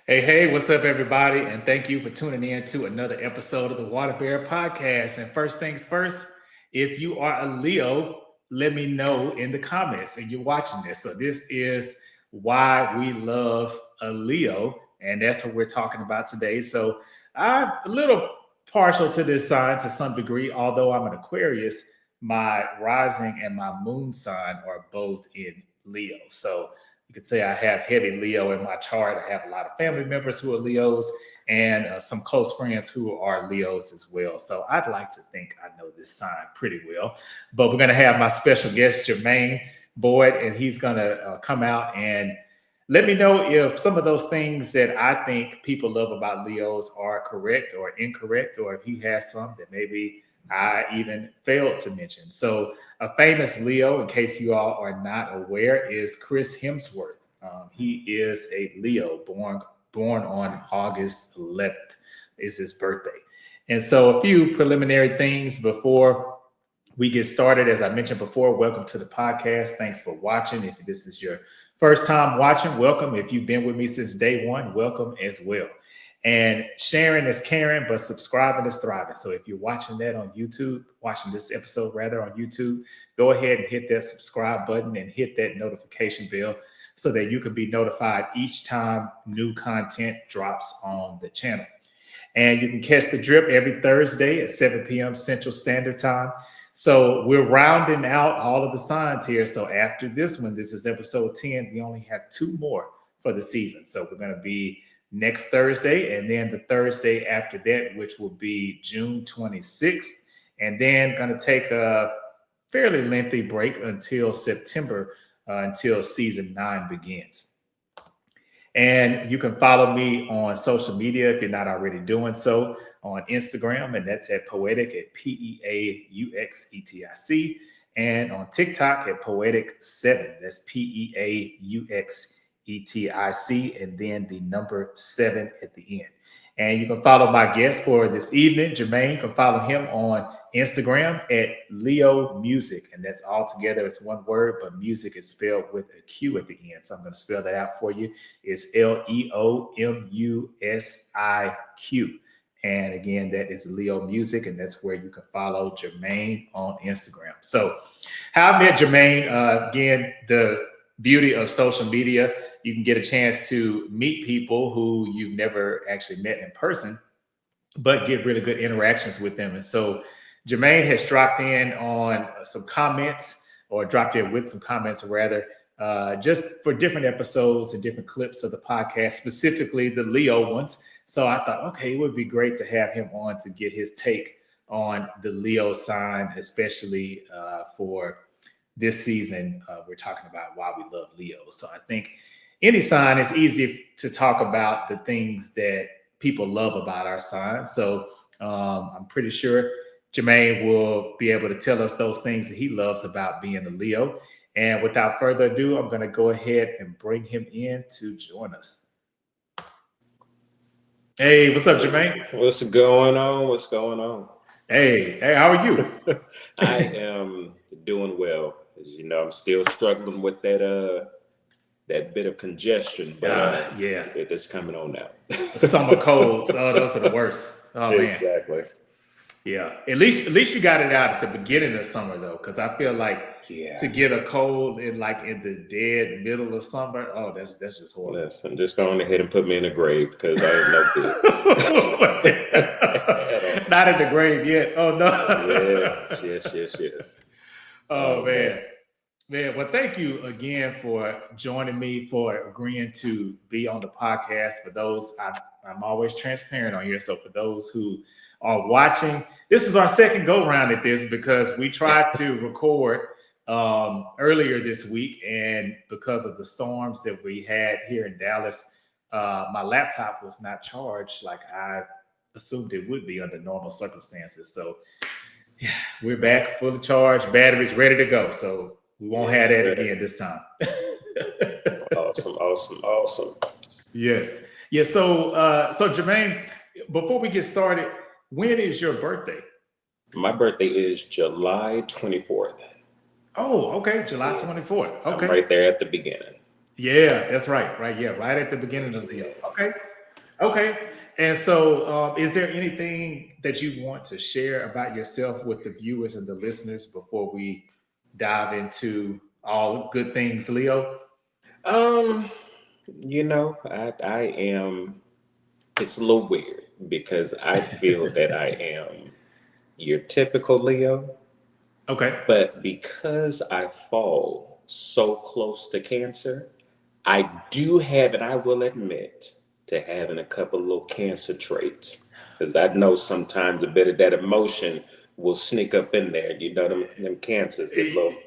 Hey, what's up, everybody? And thank you for tuning in to another episode of the Water Bear Podcast. And first things first, if you are a Leo, let me know in the comments and you're watching this. So, this is why we love a Leo, and that's what we're talking about today. So, I'm a little partial to this sign to some degree, although I'm an Aquarius, my rising and my moon sign are both in Leo. So, you could say I have heavy Leo in my chart. I have a lot of family members who are Leos and some close friends who are Leos as well. So I'd like to think I know this sign pretty well. But we're going to have my special guest, Jermaine Boyd, and he's going to come out and let me know if some of those things that I think people love about Leos are correct or incorrect, or if he has some that maybe I even failed to mention. So a famous Leo, in case you all are not aware, is Chris Hemsworth. He is a Leo, born on August 11th is his birthday. And so a few preliminary things before we get started. As I mentioned before, welcome to the podcast. Thanks for watching. If this is your first time watching, welcome. If you've been with me since day one, welcome as well. And sharing is caring, but subscribing is thriving. So if you're watching that on YouTube, watching this episode rather on YouTube, go ahead and hit that subscribe button and hit that notification bell so that you can be notified each time new content drops on the channel. And you can catch the drip every Thursday at 7 p.m. Central Standard Time. So we're rounding out all of the signs here. So after this one, this is episode 10, we only have 2 more for the season. So we're going to be next Thursday, and then the Thursday after that, which will be June 26th, and then going to take a fairly lengthy break until September, until season 9 begins. And you can follow me on social media if you're not already doing so on Instagram, and that's at Poetic at PEAUXETIC, and on TikTok at Poetic7. That's PEAUXETIC, and then the number 7 at the end. And you can follow my guest for this evening, Jermaine. You can follow him on Instagram at Leo Music, and that's all together. It's one word, but music is spelled with a Q at the end. So I'm going to spell that out for you. It's LEOMUSIQ. And again, that is Leo Music, and that's where you can follow Jermaine on Instagram. So how I met Jermaine, again, the beauty of social media, you can get a chance to meet people who you've never actually met in person, but get really good interactions with them. And so Jermaine has dropped in on some comments, or dropped in with some comments rather, just for different episodes and different clips of the podcast, specifically the Leo ones. So I thought, okay, it would be great to have him on to get his take on the Leo sign, especially for this season. We're talking about why we love Leo. So I think any sign is easy to talk about the things that people love about our sign. So I'm pretty sure Jermaine will be able to tell us those things that he loves about being a Leo. And without further ado, I'm going to go ahead and bring him in to join us. Hey, what's up, Jermaine? What's going on? What's going on? Hey, how are you? I am doing well. As you know, I'm still struggling with that bit of congestion, but yeah, it's coming on now. Summer colds. Oh, those are the worst. Oh man. Exactly. Yeah. At least you got it out at the beginning of summer though, because I feel like to get a cold in the dead middle of summer, oh, that's just horrible. Listen, just going ahead and put me in the grave because I ain't no good. Not in the grave yet. Oh no. Yes. Oh man. Man, well, thank you again for joining me, for agreeing to be on the podcast. For those, I'm always transparent on here. So for those who are watching, this is our second go round at this, because we tried to record earlier this week, and because of the storms that we had here in Dallas, my laptop was not charged like I assumed it would be under normal circumstances. So yeah, we're back, fully charged, batteries ready to go. So we won't have that again this time. Awesome. Yes. Yeah. So Jermaine, before we get started, when is your birthday? My birthday is July 24th. Oh, okay. July 24th. Okay. I'm right there at the beginning. Yeah, that's right. Right. Yeah. Right at the beginning of the year. Okay. Okay. And so, is there anything that you want to share about yourself with the viewers and the listeners before we dive into all good things, Leo? Um, I am. It's a little weird because I feel that I am your typical Leo, Okay. but because I fall so close to Cancer, I do have, and I will admit to having a couple little Cancer traits. Because I know sometimes a bit of that emotion will sneak up in there. Them Cancers get a little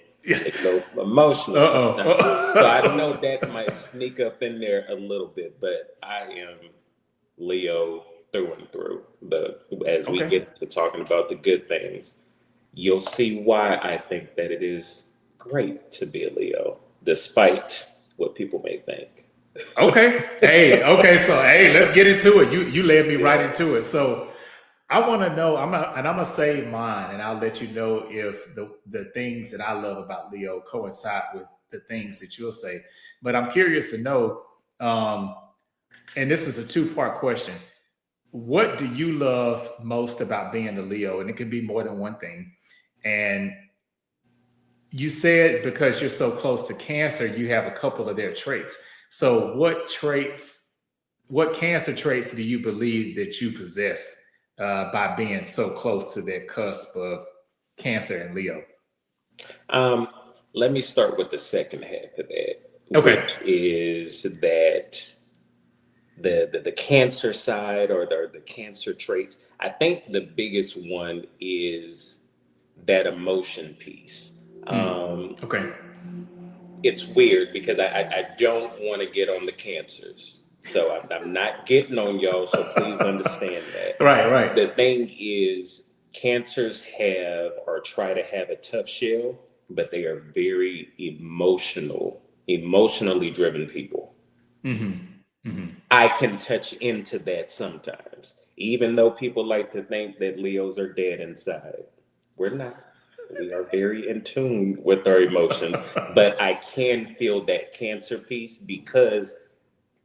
emotional sometimes. So I know Uh-oh. that might sneak up in there a little bit, but I am Leo through and through. But as we Okay. get to talking about the good things, you'll see why I think that it is great to be a Leo, despite what people may think. Okay. Hey, okay. So, hey, let's get into it. You led me right into Yes. it. So, I want to know. I'm gonna say mine, and I'll let you know if the things that I love about Leo coincide with the things that you'll say. But I'm curious to know, um, and this is a two-part question. What do you love most about being a Leo? And it can be more than one thing. And you said because you're so close to Cancer, you have a couple of their traits. So, what Cancer traits do you believe that you possess by being so close to that cusp of Cancer and Leo? Um, Let me start with the second half of that, Okay. which is that the Cancer side or the Cancer traits. I think the biggest one is that emotion piece. Mm. Um, Okay. it's weird because I don't want to get on the Cancers. So I'm not getting on y'all. So please understand that. Right, right. The thing is, Cancers have or try to have a tough shell, but they are very emotionally driven people. Hmm. Hmm. I can touch into that sometimes, even though people like to think that Leos are dead inside. We're not. We are very in tune with our emotions, but I can feel that Cancer piece because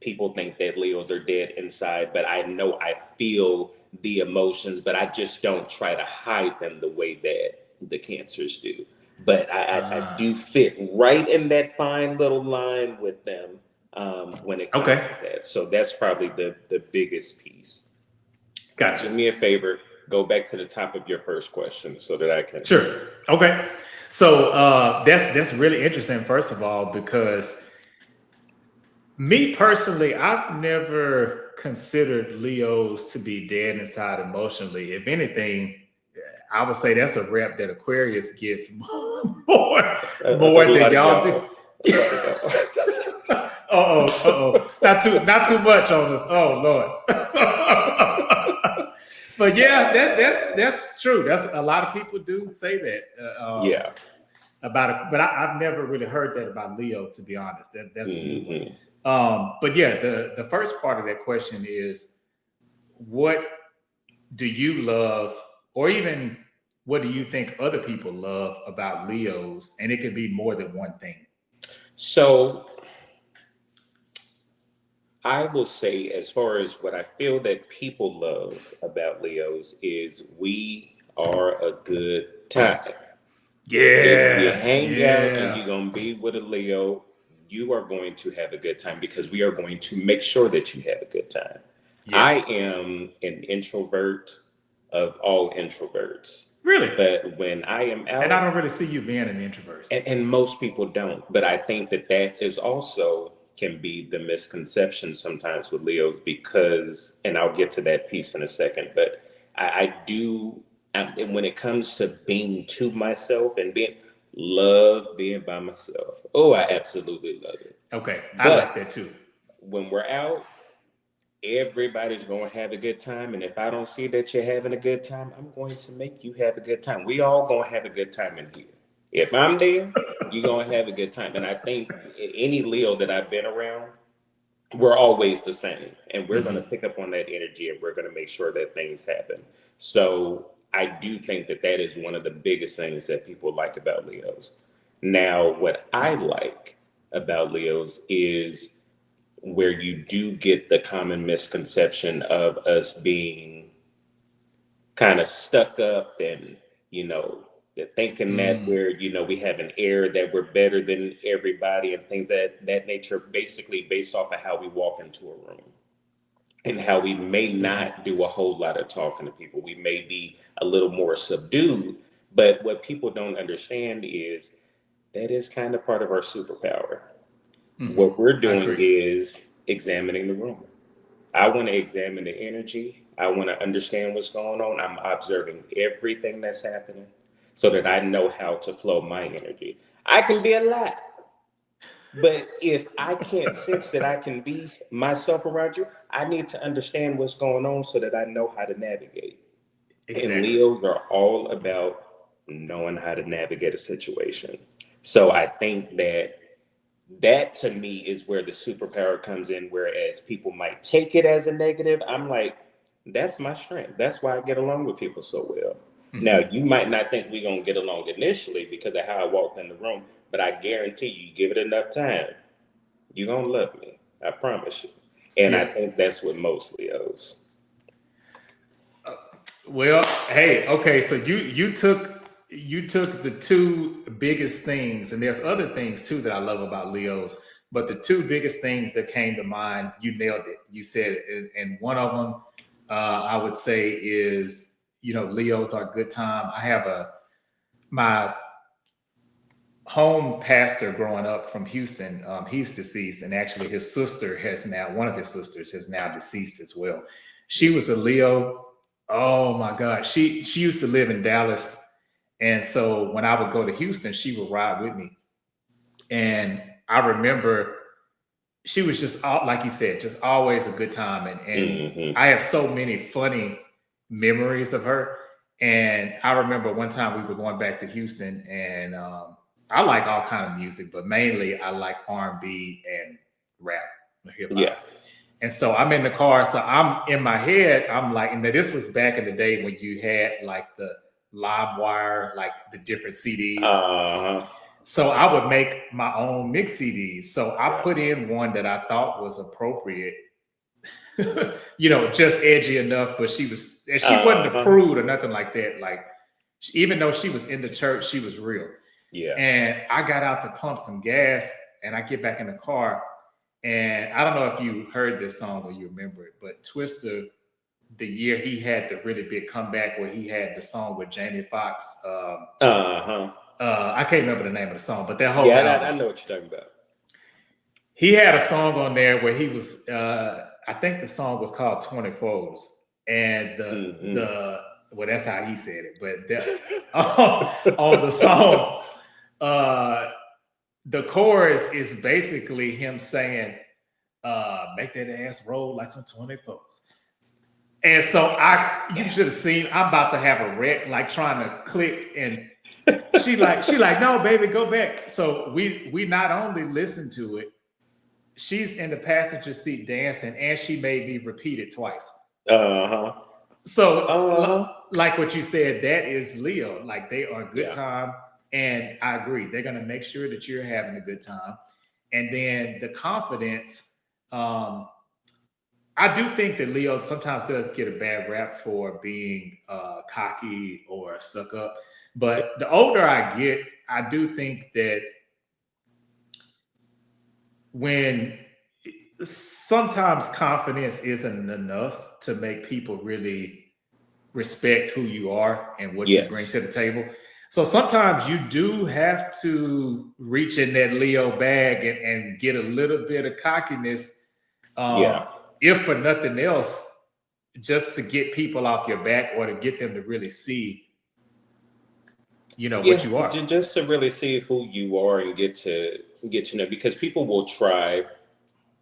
people think that Leos are dead inside, but I know I feel the emotions, but I just don't try to hide them the way that the Cancers do. But I do Ah, fit right in that fine little line with them when it comes okay. to that. So that's probably the biggest piece. Gotcha. Do me a favor, go back to the top of your first question so that I can. Sure. Okay. So that's really interesting, first of all, because me personally, I've never considered Leos to be dead inside emotionally. If anything, I would say that's a rep that Aquarius gets more, A more than lot of y'all do. y'all. A lot of y'all. Not too much on us. Oh Lord. But yeah, that's true. That's a lot of people do say that Yeah. about it, but I've never really heard that about Leo, to be honest. That's a new one. Hmm. But yeah, the first part of that question is, what do you love, or even what do you think other people love about Leos? And it could be more than one thing. So I will say, as far as what I feel that people love about Leos, is we are a good time. If you Yeah, hang out and yeah, you're going to be with a Leo, you are going to have a good time because we are going to make sure that you have a good time. I yes. am an introvert of all introverts, Really? but when I am And I out, don't really see you being an introvert. and most people don't, but I think that that is also can be the misconception sometimes with Leos because, and I'll get to that piece in a second, but I do, and when it comes to being to myself and love being by myself. Oh, I absolutely love it. Okay, I like But that too. when we're out, everybody's going to have a good time. And if I don't see that you're having a good time, I'm going to make you have a good time. We all going to have a good time in here. If I'm there, you're going to have a good time. And I think any Leo that I've been around, we're always the same. And we're going to Hmm. pick up on that energy and we're going to make sure that things happen. So I do think that that is one of the biggest things that people like about Leos. Now, what I like about Leos is where you do get the common misconception of us being kind of stuck up and, you know, they're thinking that Mm, we're, you know, we have an air that we're better than everybody and things that nature, basically based off of how we walk into a room and how we may mhm. not do a whole lot of talking to people. We may be a little more subdued, but what people don't understand is that is kind of part of our superpower. Mhm. What we're I doing agree. is examining the room. I want to examine the energy. I want to understand what's going on. I'm observing everything that's happening so that I know how to flow my energy. I can be a lot, but if I can't sense that I can be myself around you, I need to understand what's going on so that I know how to navigate. And Exactly. Leos are all about knowing how to navigate a situation. So I think that to me is where the superpower comes in. Whereas people might take it as a negative, I'm like, that's my strength. That's why I get along with people so well. Now, Mhm. you might not think we're going to get along initially because of how I walked in the room, but I guarantee you, give it enough time, you're going to love me. I promise you. And I Yeah. think that's what most Leos. Well, hey, okay, so you took the two biggest things, and there's other things too that I love about Leos, but the two biggest things that came to mind, you nailed it. You said it, and one of them, I would say, is Leos are a good time. I have a my home pastor growing up from Houston. He's deceased, and actually his sister has now one of his sisters has now deceased as well. She was a Leo. Oh my God, she used to live in Dallas, and so when I would go to Houston, she would ride with me, and I remember she was just like you said, just always a good time, and Hmm. I have so many funny memories of her. And I remember one time we were going back to Houston, and I like all kind of music, but mainly I like R&B and rap, hip hop. Yeah. And so I'm in the car, so I'm in my head, I'm like, and this was back in the day when you had like the live wire, like the different CDs. Uh huh. So I would make my own mix CDs. So I Yeah. put in one that I thought was appropriate, just edgy enough, but and she wasn't Uh a huh. prude or nothing like that. Like, even though she was in the church, she was real. Yeah. And I got out to pump some gas, and I get back in the car. And I don't know if you heard this song or you remember it, but Twister, the year he had the really big comeback where he had the song with Jamie Foxx. Uh huh. I can't remember the name of the song, but that whole Yeah, I album. know what you're talking about. He had a song on there where he was I think the song was called 24s. And Hmm. the well, that's how he said it, but on the song, uh the chorus is basically him saying, make that ass roll like some 24s. And so you should have seen, I'm about to have a wreck, like trying to click, and she like, no, baby, go back. So we not only listened to it, she's in the passenger seat dancing, and she made me repeat it twice. Uh huh. So, Uh huh. like what you said, that is Leo. Like, they are a good Yeah. time, and I agree. They're gonna make sure that you're having a good time, and then the confidence. Um, I do think that Leo sometimes does get a bad rap for being cocky or stuck up, but the older I get, I do think that when sometimes confidence isn't enough to make people really respect who you are and what you bring to Yes. the table. So sometimes you do have to reach in that Leo bag and get a little bit of cockiness, Yeah. um, if for nothing else, just to get people off your back or to get them to really see, what Yeah. you are. Just to really see who you are and get to know, because people will try,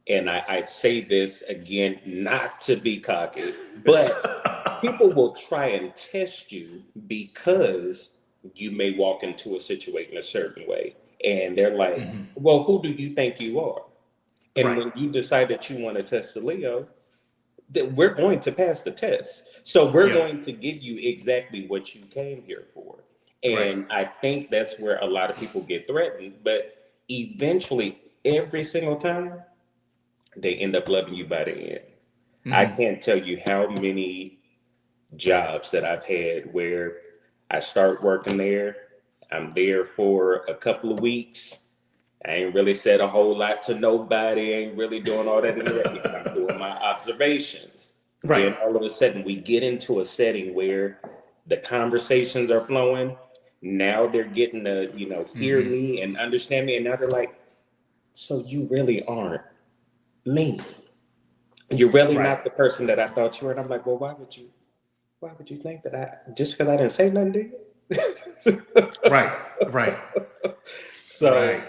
and I say this again, not to be cocky, but people will try and test you because you may walk into a situation a certain way. And they're like, Mhm. well, who do you think you are? And Right. when you decide that you want to test the Leo, that we're going to pass the test. So we're Yeah. going to give you exactly what you came here for. Right. And I think that's where a lot of people get threatened. But eventually, every single time, they end up loving you by the end. I Hmm. can't tell you how many jobs that I've had where I start working there, I'm there for a couple of weeks. I ain't really said a whole lot to nobody, ain't really doing all that interacting. I'm doing my observations. Right. Then all of a sudden we get into a setting where the conversations are flowing. Now they're getting to, hear Hmm. me and understand me. And now they're like, so you really aren't me. You're really Right. not the person that I thought you were. And I'm like, well, why would you think that just because I didn't say nothing to you? Right. Right. So Right.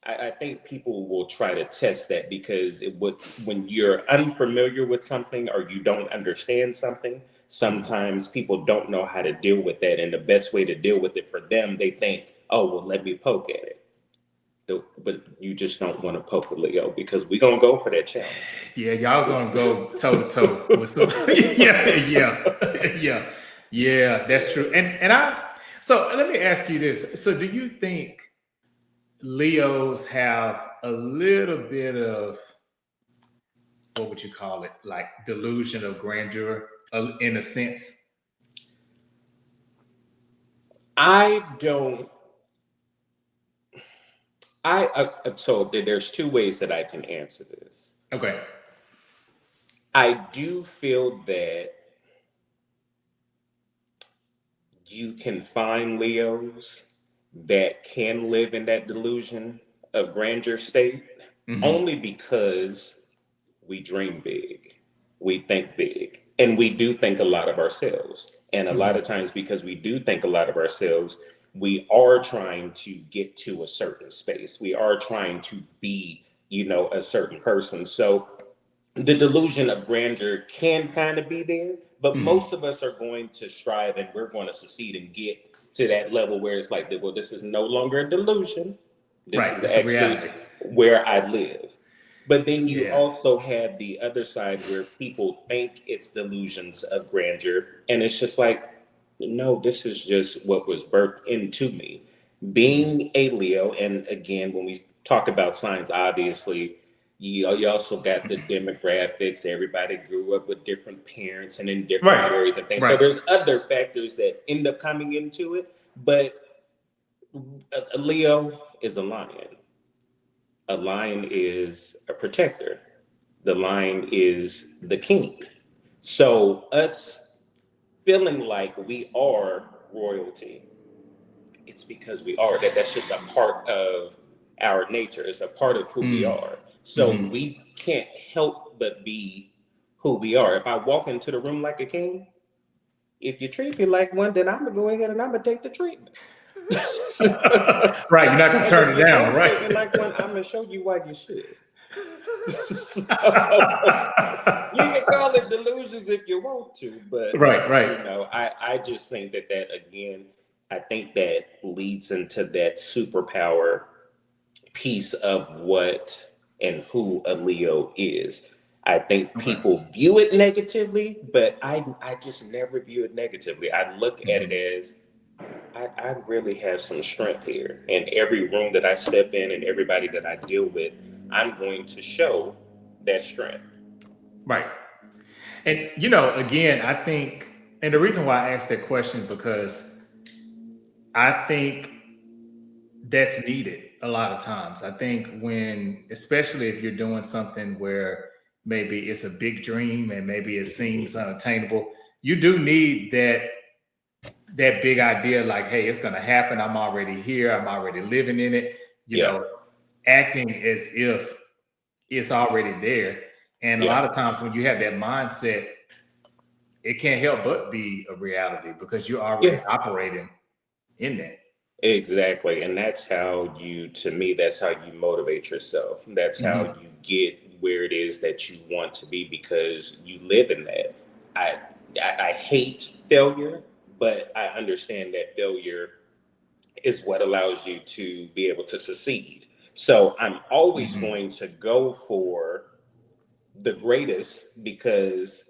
I think people will try to test that because when you're unfamiliar with something or you don't understand something, sometimes people don't know how to deal with that. And the best way to deal with it for them, they think, oh, well, let me poke at it. But you just don't want to poke with Leo because we're going to go for that challenge. Yeah, y'all gonna go toe to toe with some. Yeah, yeah, yeah, yeah. That's true. And I. So let me ask you this. So do you think Leos have a little bit of, what would you call it, like delusion of grandeur, in a sense? I don't. So there's two ways that I can answer this. Okay. I do feel that you can find Leos that can live in that delusion of grandeur state Hmm. only because we dream big, we think big, and we do think a lot of ourselves. And a lot Hmm. of times, because we do think a lot of ourselves, we are trying to get to a certain space. We are trying to be, a certain person. So the delusion of grandeur can kind of be there, but Hmm. most of us are going to strive and we're going to succeed and get to that level where it's like, well, this is no longer a delusion. This Right. is It's a actually reality. where I live. But then you Yeah. also have the other side where people think it's delusions of grandeur. And it's just like, no, this is just what was birthed into me. Hmm. Being a Leo, and again, when we talk about signs, obviously, you also got the demographics. Everybody grew up with different parents and in different Right. areas and things. So Right. there's other factors that end up coming into it. But a Leo is a lion. A lion is a protector. The lion is the king. So us feeling like we are royalty, it's because we are. That's just a part of our nature. It's a part of who we Mm. are. So Hmm. we can't help but be who we are. If I walk into the room like a king, if you treat me like one, then I'm gonna go ahead and I'm gonna take the treatment. Right. You're not gonna And if turn it you down, don't treat me right? like one, I'm gonna show you why you should. So, you can call it delusions if you want to, but Right. Right. I just think that again, I think that leads into that superpower piece of what and who a Leo is. I think Okay. people view it negatively, but I just never view it negatively. I look at it Hmm. as I really have some strength here. And every room that I step in and everybody that I deal with, I'm going to show that strength. Right. And again, I think, and the reason why I asked that question is because I think that's needed a lot of times. I think when, especially if you're doing something where maybe it's a big dream and maybe it seems unattainable, you do need that big idea, like, hey, it's going to happen. I'm already here. I'm already living in it. You Yeah, know, acting as if it's already there. And a yeah, lot of times when you have that mindset, it can't help but be a reality because you're already yeah. operating in that. Exactly. And that's how to me, that's how you motivate yourself. That's how Hmm. you get where it is that you want to be because you live in that. I, I hate failure, but I understand that failure is what allows you to be able to succeed. So I'm always Hmm. going to go for the greatest because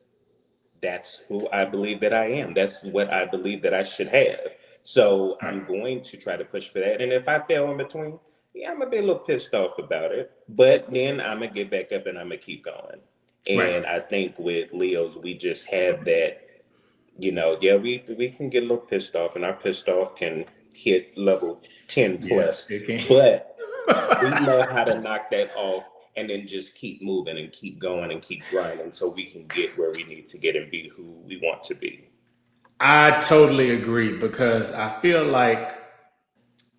that's who I believe that I am. That's what I believe that I should have. So Right. I'm going to try to push for that. And if I fail in between, yeah, I'm gonna be a little pissed off about it, but then I'm gonna get back up and I'm gonna keep going. Right. And I think with Leos, we just have that, yeah, we can get a little pissed off, and our pissed off can hit level 10 Yeah, plus, it can. but we know how to knock that off and then just keep moving and keep going and keep grinding so we can get where we need to get and be who we want to be. I totally agree because I feel like,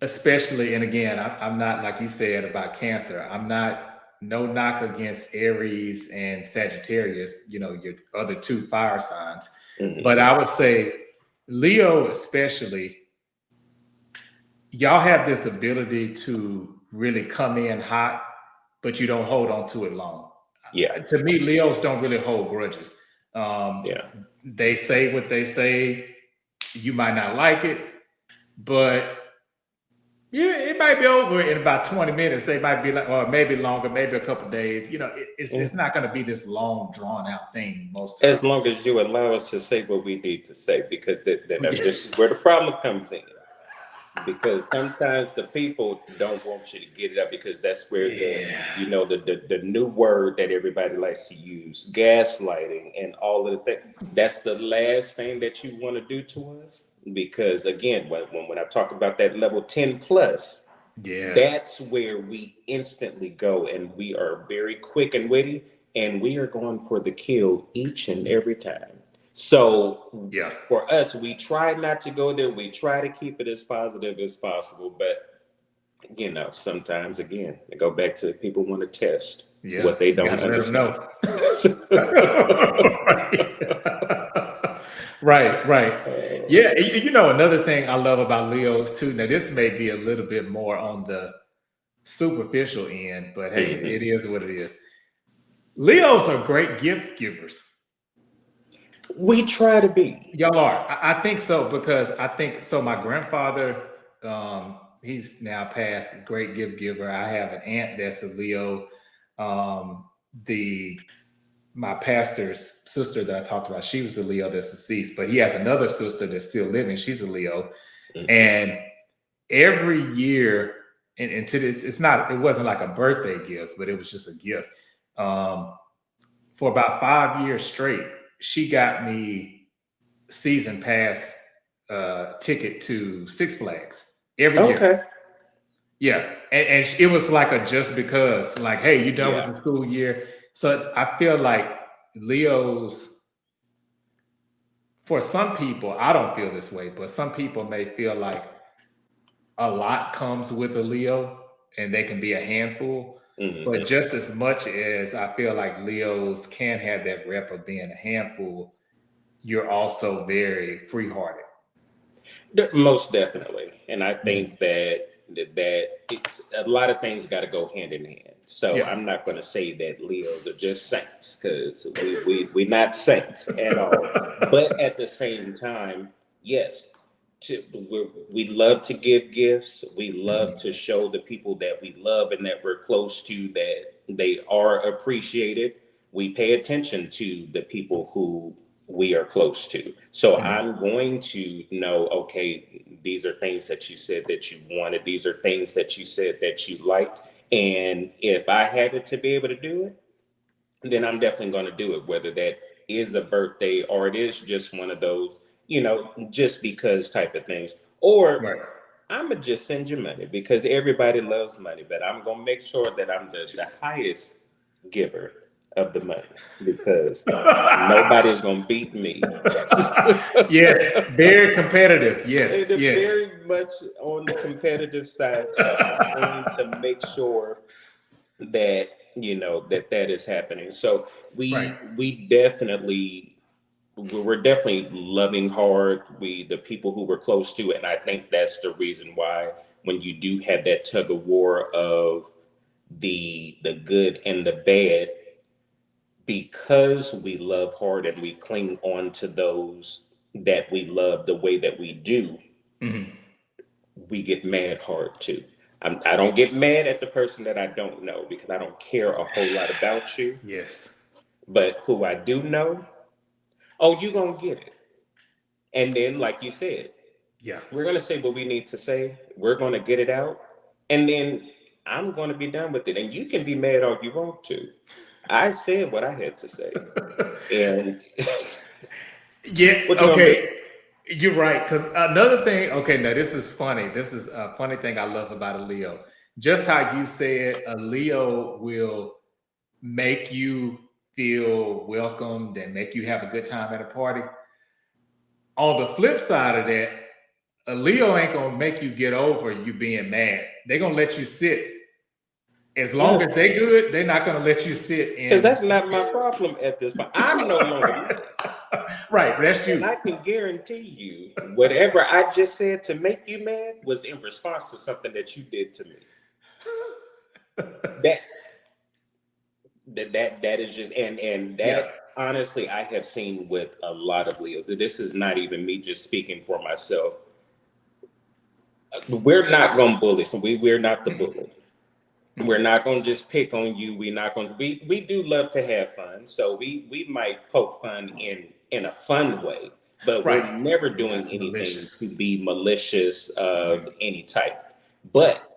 especially, and again, I'm not like you said about Cancer. I'm not no knock against Aries and Sagittarius. Your other two fire signs, but Hmm. I would say Leo, especially, y'all have this ability to really come in hot, but you don't hold on to it long. Yeah, To me, Leos don't really hold grudges. Um, yeah. they say what they say. You might not like it, but yeah, it might be over in about 20 minutes. They might be like, or maybe longer, maybe a couple days. It's Mm. not going to be this long, drawn out thing most As times. long as you allow us to say what we need to say, because Yeah. this is where the problem comes in. Because sometimes the people don't want you to get it up, because that's where Yeah. the new word that everybody likes to use, gaslighting and all of the things. That's the last thing that you want to do to us. Because again, when I talk about that level 10 plus, Yeah. that's where we instantly go, and we are very quick and witty, and we are going for the kill each and every time. So Yeah. for us, we try not to go there. We try to keep it as positive as possible, but sometimes again, I go back to people want to test Yeah. what they You got don't to let them understand. know. Right, right. Yeah, another thing I love about Leos too. Now, this may be a little bit more on the superficial end, but hey, Mhm. it is what it is. Leos are great gift givers. We try to be. Y'all are. I think so because I think so. My grandfather, he's now passed, great gift giver. I have an aunt that's a Leo. The My pastor's sister that I talked about, she was a Leo that's deceased, but he has another sister that's still living. She's a Leo. Mhm. And every year, and to this, it wasn't like a birthday gift, but it was just a gift. Um, for about 5 years straight, she got me season pass ticket to Six Flags every year. Okay. Yeah. And it was like a just because, like, hey, you done with Yeah. the school year. So I feel like Leos, for some people, I don't feel this way, but some people may feel like a lot comes with a Leo and they can be a handful. But Mhm. just as much as I feel like Leos can have that rep of being a handful, you're also very free hearted. Most definitely, and I Mhm. think that it's a lot of things got to go hand in hand. So Yeah. I'm not going to say that Leos are just saints, because we're not saints at all. But at the same time, yes, we love to give gifts. We love Mhm. to show the people that we love and that we're close to that they are appreciated. We pay attention to the people who we are close to. So Mhm. I'm going to know, okay, these are things that you said that you wanted. These are things that you said that you liked. And if I had it to be able to do it, then I'm definitely going to do it, whether that is a birthday or it is just one of those, just because type of things. Or Right. I'm going to just send you money, because everybody loves money, but I'm going to make sure that I'm the highest giver of the money, because nobody's going to beat me. Yes, very competitive. And Yes, they're yes. very much on the competitive side. So I'm going to make sure that that is happening. So Right. we're definitely loving hard, the people who we're close to, and I think that's the reason why when you do have that tug of war of the good and the bad, because we love hard and we cling on to those that we love the way that we do, Mhm. we get mad hard too. I don't get mad at the person that I don't know, because I don't care a whole lot about you. Yes. But who I do know, oh, you gonna get it. And then, like you said, Yeah. we're gonna say what we need to say. We're gonna get it out, and then I'm going to be done with it. And you can be mad all you want to. I said what I had to say. And Yeah, what you going to do? okay. You're right. Because another thing, okay, now this is funny. This is a funny thing I love about a Leo. Just how you said a Leo will make you feel welcomed and make you have a good time at a party. On the flip side of that, a Leo ain't gonna make you get over you being mad. They're gonna let you sit. As long Yeah. as they good, they're not gonna let you sit Because in. that's not my problem at this point. I'm no longer mad. Right, that's And you. I can guarantee you, whatever I just said to make you mad was in response to something that you did to me. That that is just and Yeah. that honestly I have seen with a lot of Leos. This is not even me just speaking for myself. We're not gonna bully, so we're not the bully. We're not gonna just pick on you. We're not gonna we do love to have fun, so we might poke fun in a fun way, but we're Right. never We're doing not anything malicious. to be malicious Mhm. of any type. Right. But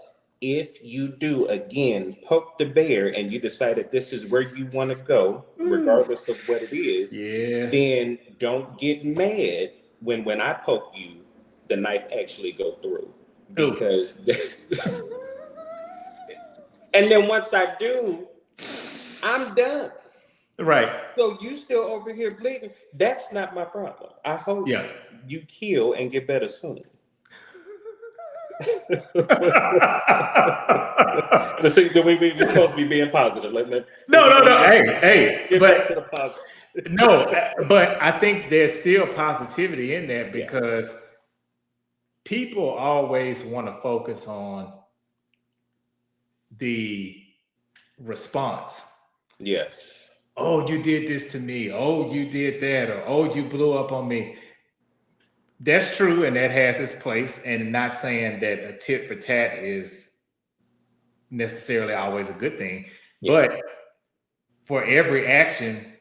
if you do again poke the bear and you decided this is where you want to go, Ooh. regardless of what it is, Yeah. then don't get mad when I poke you, the knife actually go through Ooh. because and then once I do, I'm done. Right. So you still over here bleeding. That's not my problem. I hope Yeah. you heal and get better soon. Let's see, we're supposed to be being positive. No, We're no, gonna no. Hey, hey, get back but to the positive. no, but I think there's still positivity in that Yeah. because people always want to focus on the response. Yes. Oh, you did this to me. Oh, you did that. Or oh, you blew up on me. That's true, and that has its place. And not saying that a tit for tat is necessarily always a good thing, Yeah. but for every action,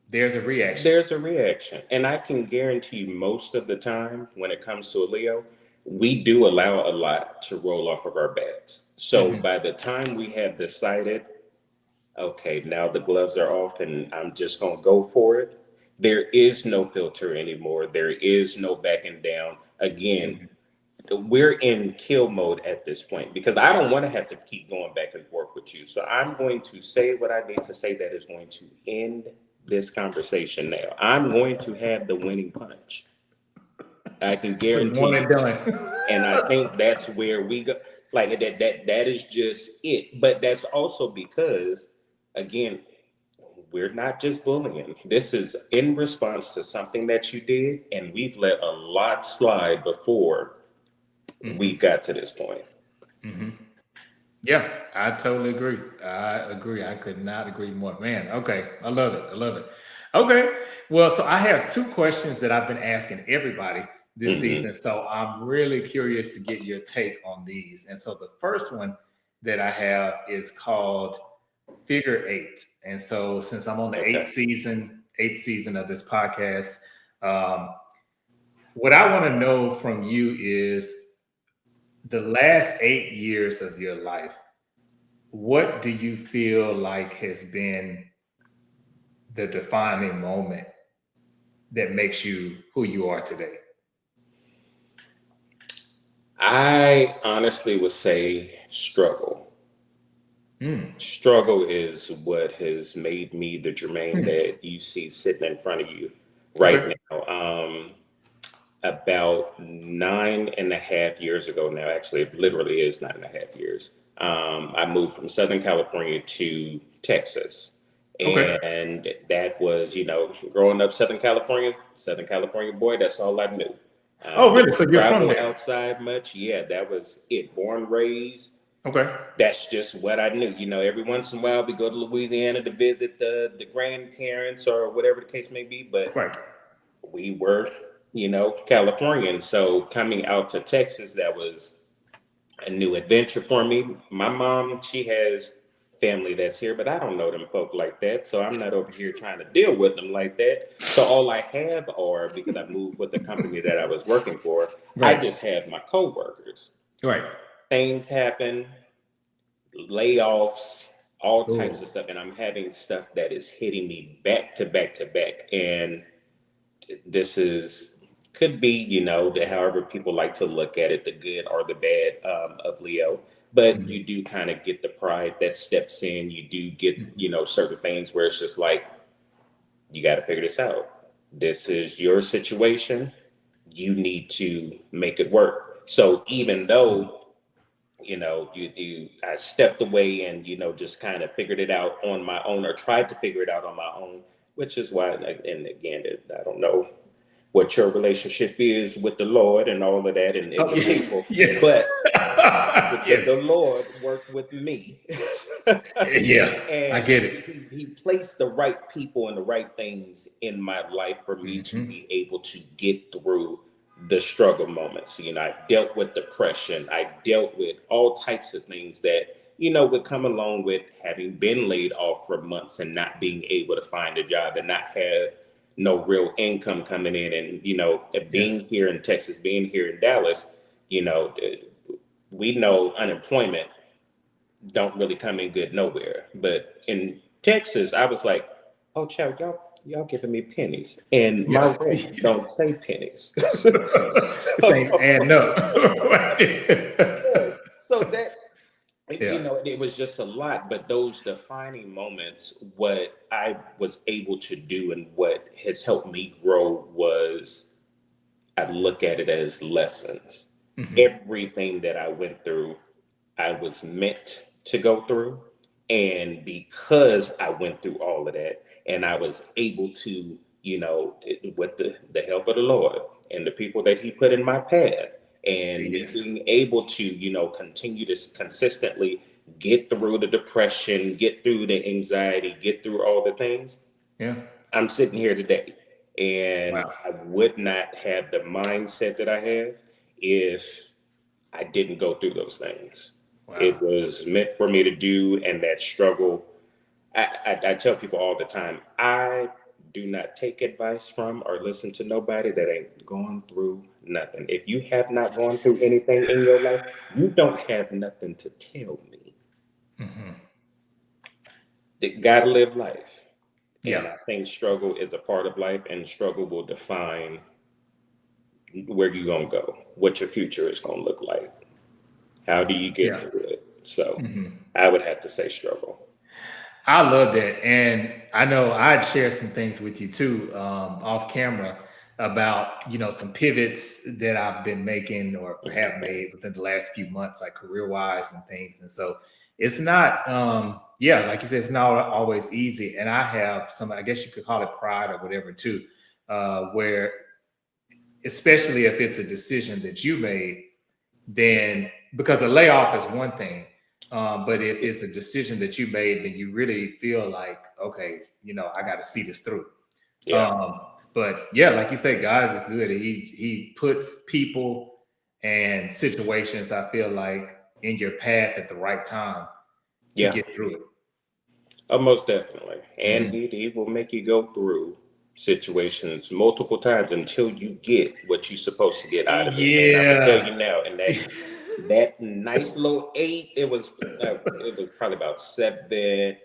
there's a reaction. There's a reaction. And I can guarantee you most of the time when it comes to a Leo, we do allow a lot to roll off of our backs. So Mhm. by the time we have decided, okay, now the gloves are off and I'm just going to go for it, there is no filter anymore. There is no backing down. Again, Mhm. we're in kill mode at this point because I don't want to have to keep going back and forth with you. So I'm going to say what I need to say that is going to end this conversation now. I'm going to have the winning punch. I can One guarantee and you. done. And I think that's where we go. Like that is just it. But that's also because, again, we're not just bullying. This is in response to something that you did, and we've let a lot slide before we Mhm. got to this point. Mhm. Yeah, I totally agree. I agree. I could not agree more. Man, okay. I love it. I love it. Okay. Well, so I have two questions that I've been asking everybody this Hmm. season. So I'm really curious to get your take on these. And so the first one that I have is called Figure Eight. And so since I'm on the Okay. eighth season of this podcast, um, what I want to know from you is the last 8 years of your life, what do you feel like has been the defining moment that makes you who you are today? I honestly would say struggle. Mm. Struggle is what has made me the Jermaine Hmm. that you see sitting in front of you right Okay. now. About 9.5 years ago now, actually, it literally is 9.5 years. I moved from Southern California to Texas. Okay. And that was, growing up Southern California boy, that's all I knew. Oh, really? Didn't So you're from travel there? outside much. Yeah, that was it. Born, raised, Okay. that's just what I knew. Every once in a while we go to Louisiana to visit the grandparents or whatever the case may be, but Right. we were, Californian. So coming out to Texas, that was a new adventure for me. My mom, she has family that's here, but I don't know them folk like that. So I'm not over here trying to deal with them like that. So all I have are, because I moved with the company that I was working for, I Right. just have my coworkers. Right. Things happen, layoffs, all types Oh, of stuff, and I'm having stuff that is hitting me back to back to back. And this is could be, however people like to look at it, the good or the bad of Leo. But mhm, you do kind of get the pride that steps in. You do get, mhm. certain things where it's just like, you got to figure this out. This is your situation. You need to make it work. So even though, I stepped away and, just kind of figured it out on my own, or tried to figure it out on my own, which is why, and again, I don't know what your relationship is with the Lord and all of that, and Oh, with people, yes. but the Yes. Lord worked with me. Yeah, I And get it. he placed the right people and the right things in my life for me to Hmm. be able to get through the struggle moments. I dealt with depression. I dealt with all types of things that, would come along with having been laid off for months and not being able to find a job and not have no real income coming in. And, Yeah. being here in Texas, being here in Dallas, you know, we know unemployment don't really come in good nowhere. But in Texas, I was like, oh, child, y'all giving me pennies, and my Yeah. rent don't say pennies. This ain't adding up. Yes, so that, Yeah. it was just a lot. But those defining moments, what I was able to do and what has helped me grow was, I look at it as lessons. Hmm. Everything that I went through, I was meant to go through. And because I went through all of that and I was able to, with the help of the Lord and the people that He put in my path, and me Yes. being able to, continue to consistently get through the depression, get through the anxiety, get through all the things, Yeah. I'm sitting here today, and Wow. I would not have the mindset that I have if I didn't go through those things. Wow. It was meant for me to do, and that struggle. I tell people all the time, I do not take advice from or listen to nobody that ain't gone through nothing. If you have not gone through anything in your life, you don't have nothing to tell me. Hmm. That gotta live life. Yeah. And I think struggle is a part of life, and struggle will define where you're gonna go, what your future is gonna look like. How do you get Yeah. through it? So Hmm. I would have to say struggle. I love that. And I know I'd share some things with you too, off camera about, some pivots that I've been making or have Mhm. made within the last few months, like career wise and things. And so it's not, yeah, like you said, it's not always easy. And I have some, I guess you could call it pride or whatever too, where especially if it's a decision that you made, then because a layoff is one thing, but if it's a decision that you made, then you really feel like, okay, I got to see this through. Yeah, Um, but yeah, like you say, God is good. He puts people and situations, I feel like, in your path at the right time to yeah, get through it. most definitely. And Mhm. he will make you go through situations multiple times until you get what you're supposed to get out of it. And I'm gonna tell Yeah. you now, and that nice little eight, it was probably about seven,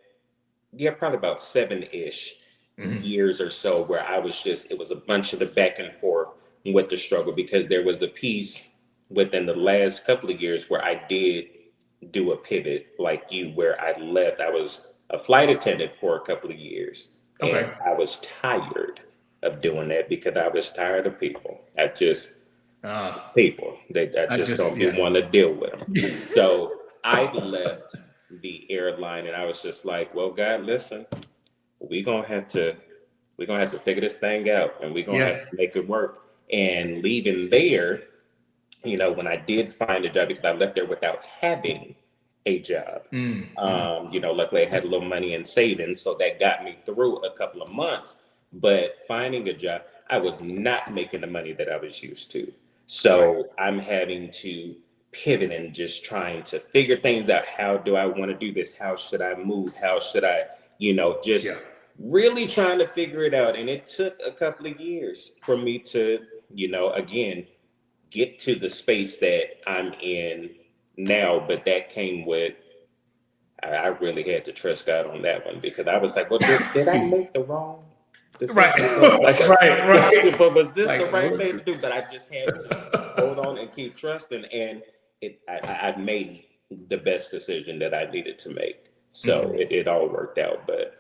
yeah, probably about seven-ish Mhm. years or so, where it was a bunch of the back and forth with the struggle, because there was a piece within the last couple of years where I did do a pivot like you, where I was a flight attendant for a couple of years, and Okay. I was tired of doing that because I was tired of people. Uh, I I just just, don't be yeah. want to deal with them. So I left the airline, and I was just like, well, God, listen, we gonna have to we're gonna have to figure this thing out, and we're gonna Yeah. have to make it work. And leaving there, when I did find a job, because I left there without having a job. Mm-hmm. Luckily I had a little money in savings, so that got me through a couple of months. But finding a job, I was not making the money that I was used to. Right. So I'm having to pivot and just trying to figure things out. How do I want to do this? How should I move? How should I, Yeah. just really trying to figure it out. And it took a couple of years for me to, again, get to the space that I'm in now. But that came with I really had to trust God on that one because I was like, well, did I Excuse me. make the wrong decision? Right. Like, Right. but was this the Like, right what? thing to do? But I just had to hold on and keep trusting. And I made the best decision that I needed to make. So it all worked out. But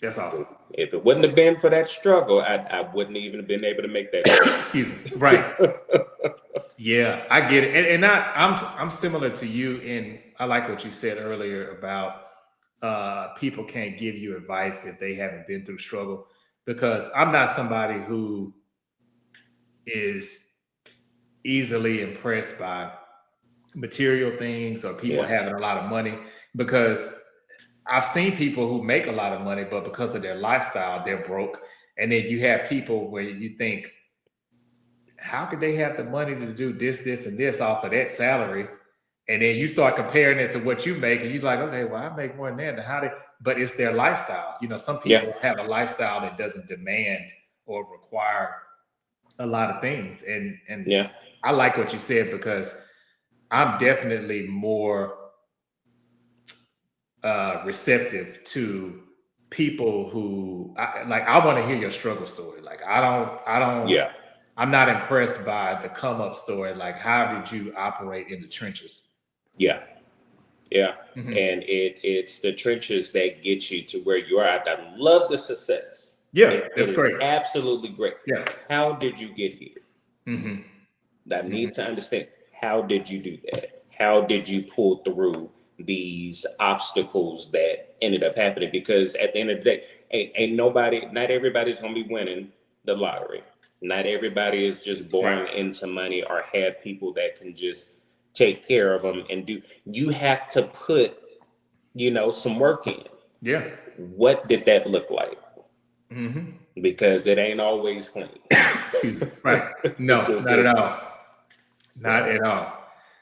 That's awesome. if it wouldn't have been for that struggle, I wouldn't even have been able to make that decision. Excuse me. Right. Yeah, I get it. And I'm similar to you in I like what you said earlier about people can't give you advice if they haven't been through struggle, because I'm not somebody who is easily impressed by material things or people having a lot of money, because I've seen people who make a lot of money, but because of their lifestyle, they're broke. And then you have people where you think, how could they have the money to do this, this, and this off of that salary? And then you start comparing it to what you make, and you're like, okay, well, I make more than that. How did? But it's their lifestyle. You know, some people have a lifestyle that doesn't demand or require a lot of things. And I like what you said, because I'm definitely more receptive to people who I want to hear your struggle story. Like I don't. I'm not impressed by the come up story. Like, how did you operate in the trenches? Yeah. And it's the trenches that get you to where you are. I love the success. Yeah, that's it great. Is absolutely great. Yeah. How did you get here? I need to understand, how did you do that? How did you pull through these obstacles that ended up happening? Because at the end of the day, not everybody's going to be winning the lottery. Not everybody is just born into money or have people that can just take care of them and do. You have to put, some work in. Yeah. What did that look like? Because it ain't always clean. Right. No, not at all. Not at all.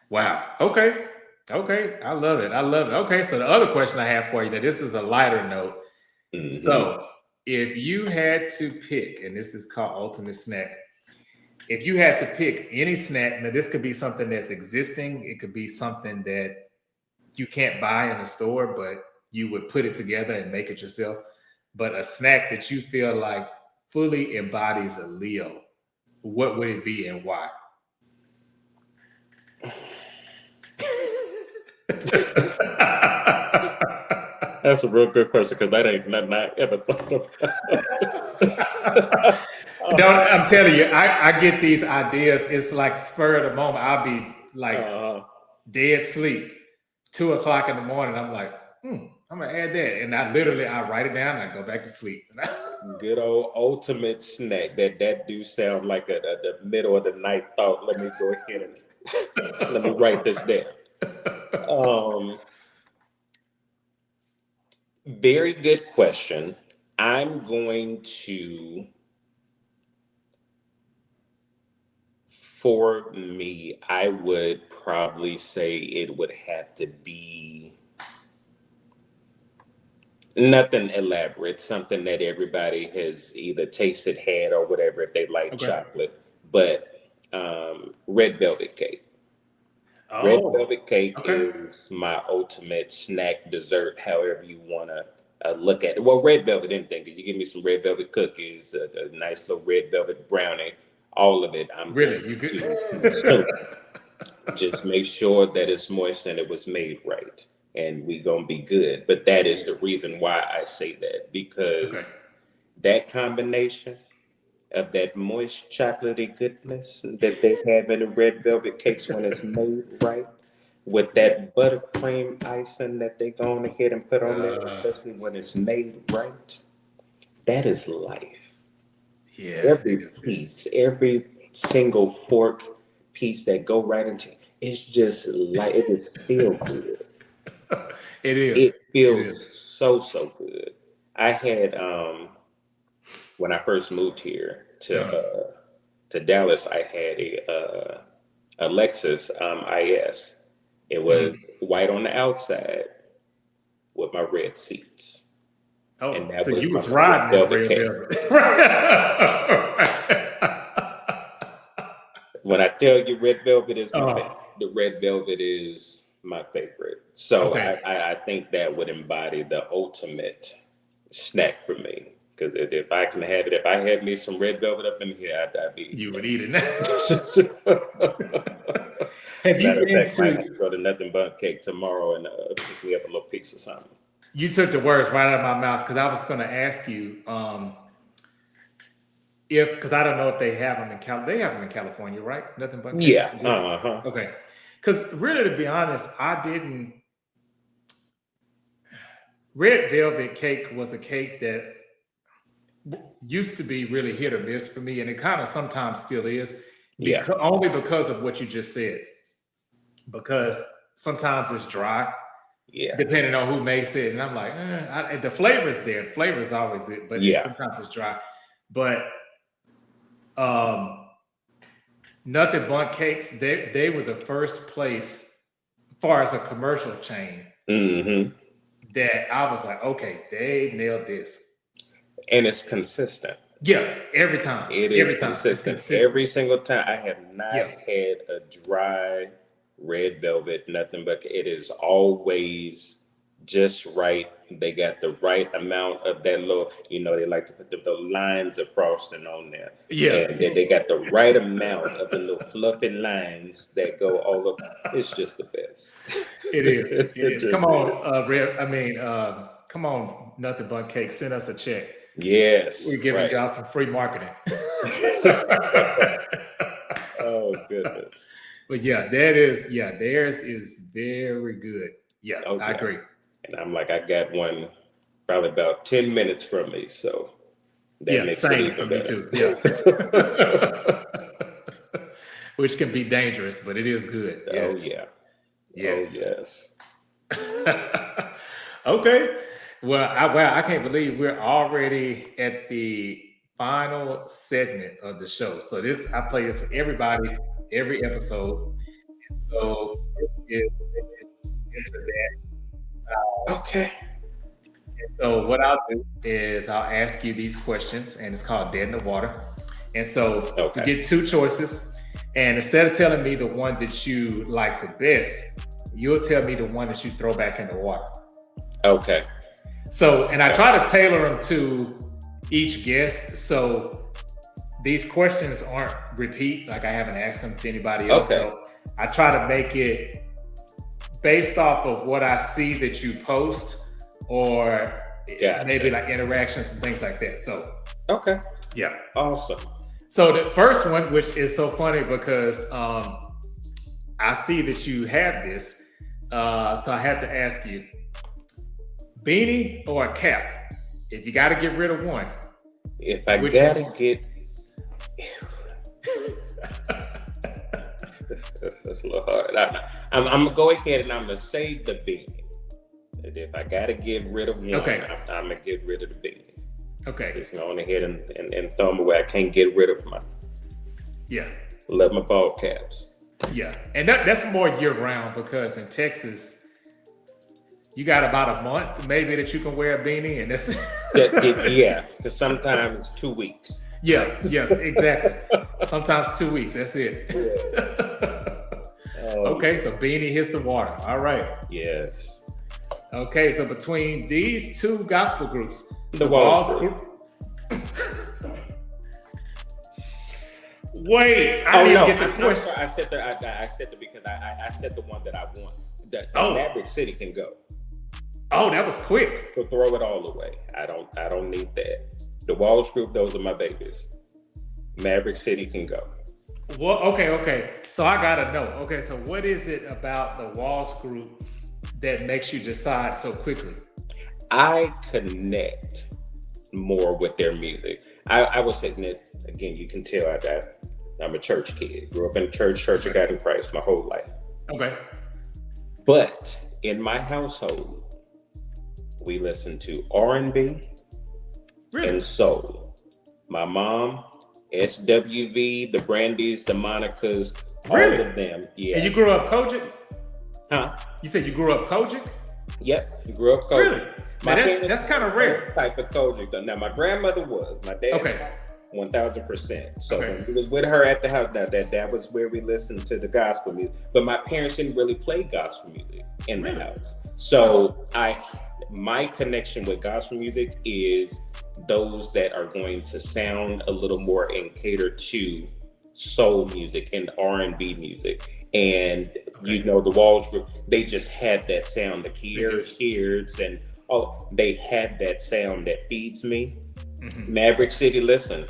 Wow. Okay. I love it. Okay. So the other question I have for you, that this is a lighter note. So if you had to pick, and this is called Ultimate Snack, if you had to pick any snack, now this could be something that's existing, it could be something that you can't buy in a store, but you would put it together and make it yourself, but a snack that you feel like fully embodies a Leo, what would it be and why? That's a real good question, because that ain't nothing I ever thought about. I'm telling you, I get these ideas. It's like spur of the moment. I'll be like dead sleep, 2:00 in the morning. I'm like, I'm gonna add that, and I write it down. And I go back to sleep. Good old ultimate snack. That do sound like the middle of the night thought. Let me go ahead and let me write this down. Very good question. I'm going to, for me, I would probably say it would have to be nothing elaborate, something that everybody has either tasted, had, or whatever, if they like chocolate, but red velvet cake. Red velvet cake is my ultimate snack, dessert, however you want to look at it. Well, red velvet, anything. You give me some red velvet cookies, a nice little red velvet brownie, all of it. I'm really, you good? Just make sure that it's moist and it was made right, and we gonna be good. But that is the reason why I say that, because that combination of that moist chocolatey goodness that they have in the red velvet cakes when it's made right, with that buttercream icing that they go on ahead and put on there, especially when it's made right, that is life. Yeah. Every piece, every single fork piece that go right into it's just like, it just feels good. It is. It feels so good. I had when I first moved here to Dallas, I had a Lexus IS. It was white on the outside with my red seats. And that so you was riding in red velvet. When I tell you red velvet is my the red velvet is my favorite. So Okay. I think that would embody the ultimate snack for me. Because if I can have it, if I had me some red velvet up in here, I'd be You eating would it. eat it. Have you Matter of been fact, might have to? to go to Nothing But Cake tomorrow and pick me up a little piece of something. You took the words right out of my mouth because I was going to ask you if, because I don't know if they have them in They have them in California, right? Nothing but cake. Yeah. Uh-huh. Okay. Because really, to be honest, I didn't. Red velvet cake was a cake that used to be really hit or miss for me, and it kind of sometimes still is, Yeah. only because of what you just said. Because sometimes it's dry, Yeah. depending on who makes it, and I'm like, the flavor's there. The flavor's always it, but Yeah. sometimes it's dry. But Nothing Bundt Cakes, they were the first place, as far as a commercial chain, Mm-hmm. that I was like, okay, they nailed this. And it's consistent. Yeah, every time. It is every time. It's consistent. consistent. Every single time. I have not Yeah. had a dry red velvet, nothing but it is always just right. They got the right amount of that little, they like to put the lines of frosting on there. Yeah. And then they got the right amount of the little fluffy lines that go all up. It's just the best. It is. It is. just Come on, is. come on, Nothing Bundt Cake. Send us a check. Yes. We're giving right. y'all some free marketing. Oh goodness. But yeah, theirs is very good. Yeah, Okay. I agree. And I'm like, I got one probably about 10 minutes from me, so that makes it same even for me better. too. Yeah. Which can be dangerous, but it is good. Yes. Oh yeah. Yes. Oh yes. Okay. Well, I can't believe we're already at the final segment of the show. So I play this for everybody, every episode. So Okay. so what I'll do is I'll ask you these questions, and it's called Dead in the Water. And so you get two choices. And instead of telling me the one that you like the best, you'll tell me the one that you throw back in the water. Okay. So, and I try to tailor them to each guest. So these questions aren't repeat, like I haven't asked them to anybody else. Okay. So I try to make it based off of what I see that you post, or maybe like interactions and things like that. So, okay. Yeah. Awesome. So the first one, which is so funny because I see that you have this. So I have to ask you, beanie or a cap? If you got to get rid of one. If I gotta get... That's a little hard. I'm going to go ahead and I'm going to say the beanie. If I got to get rid of one, I'm going to get rid of the beanie. Okay. Just go on ahead and throw them away. I can't get rid of my... Yeah. Love my ball caps. Yeah. And that's more year round, because in Texas, you got about a month maybe that you can wear a beanie, and that's... Yeah, because sometimes 2 weeks. Yes, exactly. Sometimes 2 weeks. That's it. Okay, so beanie hits the water. All right. Yes. Okay, so between these two gospel groups, the Walls Group. Wait, I didn't get the question. I said the one that I want. That Maverick City can go. Oh, that was quick. So throw it all away. I don't need that. The Walls Group, those are my babies. Maverick City can go. Well, okay. So I gotta know. Okay, so what is it about the Walls Group that makes you decide so quickly? I connect more with their music. I was saying that again. You can tell I'm a church kid. Grew up in Church of God in Christ my whole life. Okay. But in my household, we listen to R&B and soul. My mom, SWV, the Brandies, the Monicas, all of them. Yeah. And you grew up Kojic? Huh? You said you grew up Kojic? Yep, you grew up Kojic. Really? That's kind of rare. Type of Kojic. Now my grandmother was. My dad. Okay. 1000%. So when we was with her at the house, that was where we listened to the gospel music. But my parents didn't really play gospel music in the house. So my connection with gospel music is those that are going to sound a little more and cater to soul music and R&B music. And the Walls Group, they just had that sound, the Sheards, and they had that sound that feeds me. Maverick City, listen,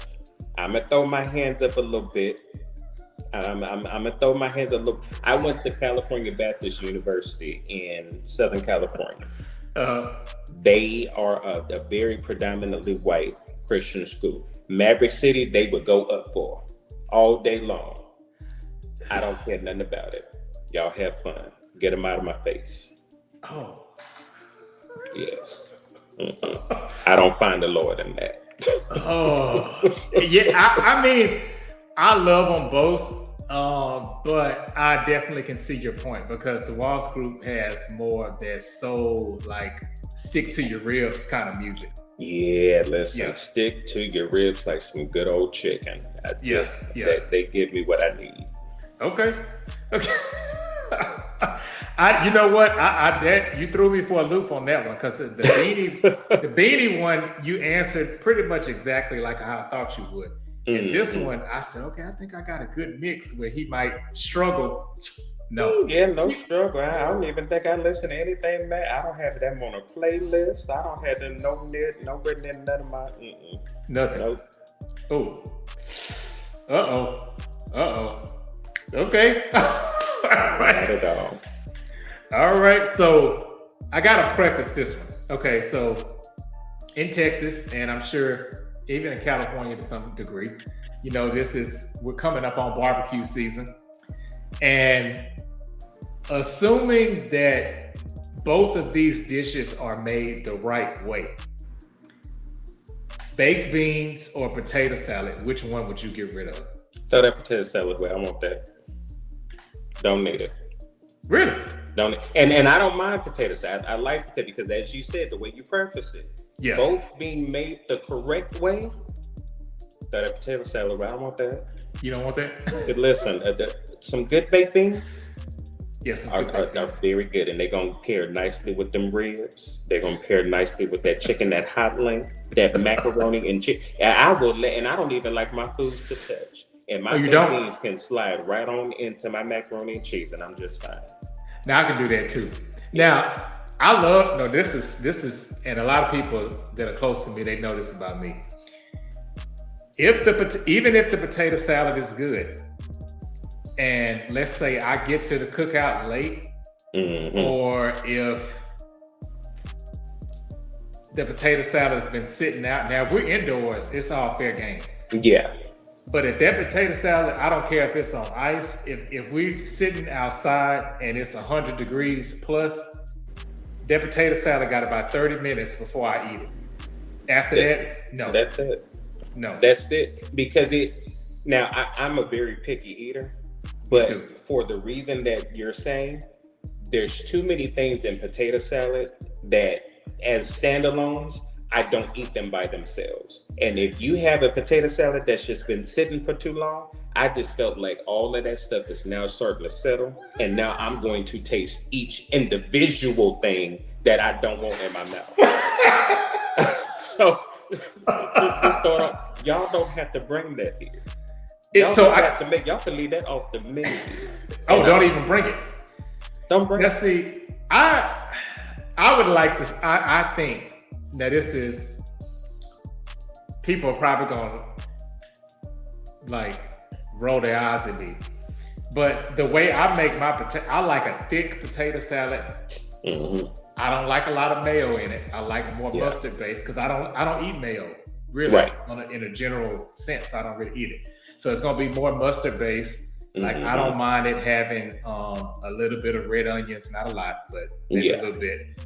I'm gonna throw my hands up a little bit. I'm gonna throw my hands up a little. I went to California Baptist University in Southern California. They are a very predominantly white Christian school. Maverick City, they would go up for all day long. I don't care nothing about it. Y'all have fun. Get them out of my face. Oh. Yes. I don't find the Lord in that. Oh. Yeah, I mean, I love them both, but I definitely can see your point because the Walls Group has more of that soul, like stick to your ribs kind of music. Yeah, listen, stick to your ribs like some good old chicken. They give me what I need. Okay. You know what? That you threw me for a loop on that one because the beanie one you answered pretty much exactly like how I thought you would. And this one, I said, okay, I think I got a good mix where he might struggle. No. Yeah, no struggle. I don't even think I listen to anything that I don't have them on a playlist. I don't have them no written in none of my nothing. Nope. Oh. Okay. Not at all. All right. So I gotta preface this one. Okay, so in Texas, and I'm sure even in California to some degree, we're coming up on barbecue season. And assuming that both of these dishes are made the right way, baked beans or potato salad, which one would you get rid of? Throw that potato salad away. I want that. Don't need it. Really? Don't. And I don't mind potato salad. I like potato because, as you said, the way you preface it, both being made the correct way. Throw that potato salad away. I don't want that. You don't want that? Listen, some good baked beans. Yes, are very good, and they're gonna pair nicely with them ribs. They're gonna pair nicely with that chicken, that hot link, that macaroni and chicken. And I don't even like my foods to touch. And my baked beans can slide right on into my macaroni and cheese, and I'm just fine. Now I can do that too. Now I love this is, and a lot of people that are close to me, they know this about me. Even if the potato salad is good, and let's say I get to the cookout late, or if the potato salad has been sitting out. Now, if we're indoors, it's all fair game. Yeah. But if that potato salad, I don't care if it's on ice. If we're sitting outside and it's 100 degrees plus, that potato salad got about 30 minutes before I eat it. After that, no. That's it. No. That's it. Because I'm a very picky eater. But for the reason that you're saying, there's too many things in potato salad that as standalones, I don't eat them by themselves. And if you have a potato salad that's just been sitting for too long, I just felt like all of that stuff is now starting to settle. And now I'm going to taste each individual thing that I don't want in my mouth. So just throw it out. Y'all don't have to bring that here. Y'all can leave that off the menu. Don't even bring it. Don't bring it. See, I would like to. I think that this is. People are probably gonna roll their eyes at me, but the way I make my potato, I like a thick potato salad. Mm-hmm. I don't like a lot of mayo in it. I like more mustard based because I don't eat mayo really. Right. In a general sense, I don't really eat it. So it's gonna be more mustard based. Like I don't mind it having a little bit of red onions, not a lot, but maybe a little bit.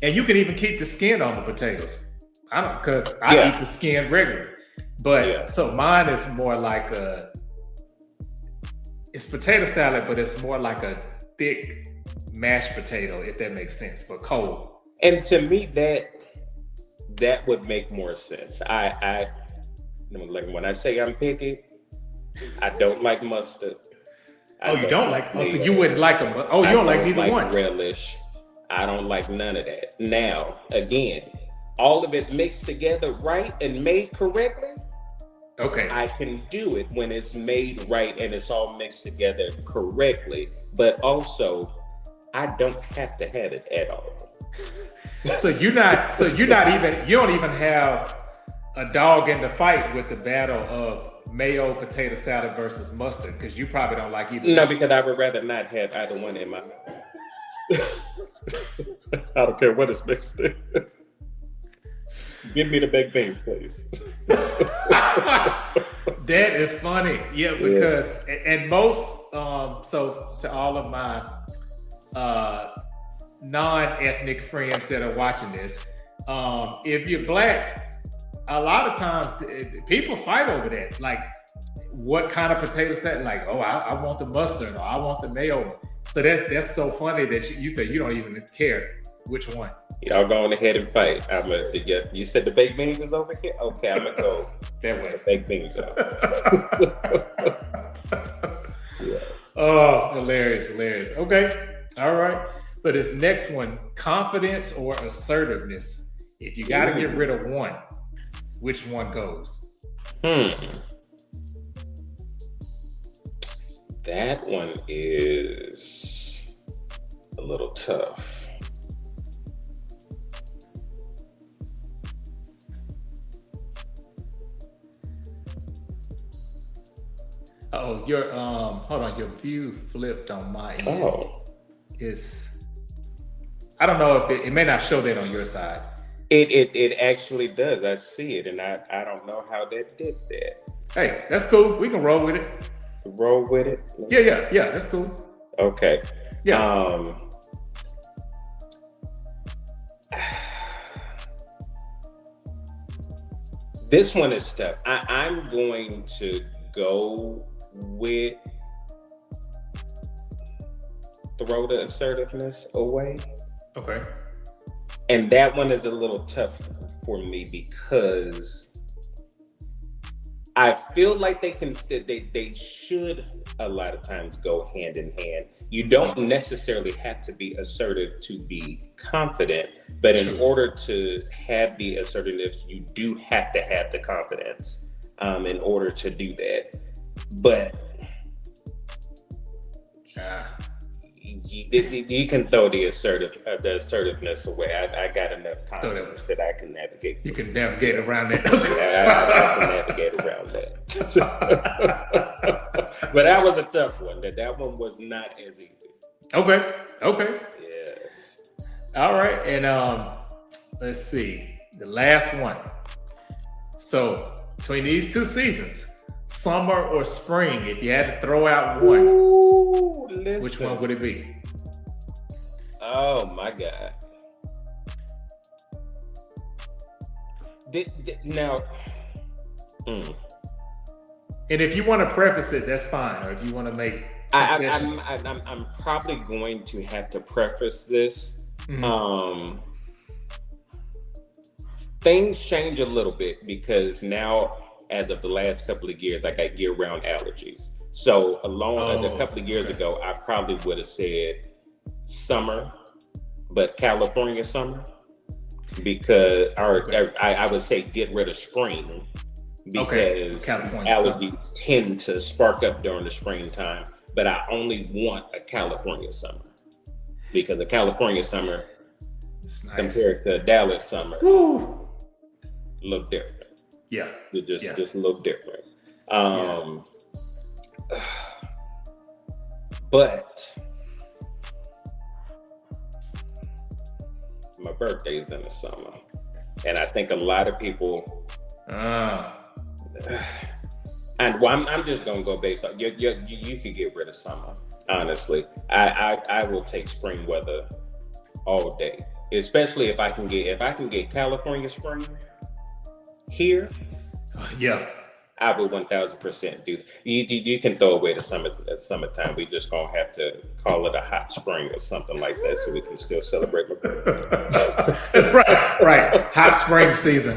And you can even keep the skin on the potatoes. I eat the skin regularly. But so mine is more like it's potato salad, but it's more like a thick mashed potato, if that makes sense, but cold. And to me, that would make more sense. Like when I say I'm picky, I don't like mustard. Oh, you don't like? Oh, so you wouldn't like them? Oh, you don't like neither one? Relish. I don't like none of that. Now, again, all of it mixed together right and made correctly. Okay. I can do it when it's made right and it's all mixed together correctly. But also, I don't have to have it at all. So you don't even have a dog in the fight with the battle of mayo potato salad versus mustard, because you probably don't like either. No, because I would rather not have either one in my I don't care what it's mixed in. Give me the baked beans, please. That is funny. Yeah, because and most so to all of my non-ethnic friends that are watching this, if you're black, a lot of times people fight over that. Like, what kind of potato salad? Like, oh, I want the mustard, or I want the mayo. So that's so funny that you say you don't even care which one. Y'all going ahead and fight. You said the baked beans is over here? Okay, I'm gonna go that way. The baked beans are. Yes. Oh, hilarious. Okay. All right. So this next one, confidence or assertiveness. If you got to get rid of one, which one goes? That one is a little tough. Oh, your hold on, your view flipped on my end. Oh. I don't know if it may not show that on your side. It actually does. I see it, and I don't know how that did that. Hey, that's cool. We can roll with it. Roll with it? Yeah, that's cool. Okay. Yeah. This one is tough. I'm going to go with throw the assertiveness away. Okay. And that one is a little tough for me because I feel like they should a lot of times go hand in hand. You don't necessarily have to be assertive to be confident, but in order to have the assertiveness, you do have to have the confidence in order to do that. But you can throw the assertiveness away. I got enough confidence that I can navigate. You can navigate around that. I can navigate around that. But that was a tough one. That one was not as easy. Okay. Yes. All right, and let's see the last one. So between these two seasons, summer or spring, if you had to throw out one, which one would it be? Oh my God. Now. And if you want to preface it, that's fine. Or if you want to make concessions. I'm probably going to have to preface this. Mm-hmm. Things change a little bit because now, as of the last couple of years, I got year-round allergies. So a couple of years ago, I probably would have said summer, but California summer, because I would say get rid of spring because allergies tend to spark up during the springtime. But I only want a California summer because a California summer compared to a Dallas summer look different. Yeah, it just look different. But my birthday is in the summer, and I think a lot of people. And I'm just gonna go based on you could get rid of summer. Honestly, I will take spring weather all day, especially if I can get California spring here. Yeah. I would 1000% do. You can throw away the summertime. We just gonna have to call it a hot spring or something like that, so we can still celebrate my birthday. That's right. Hot spring season.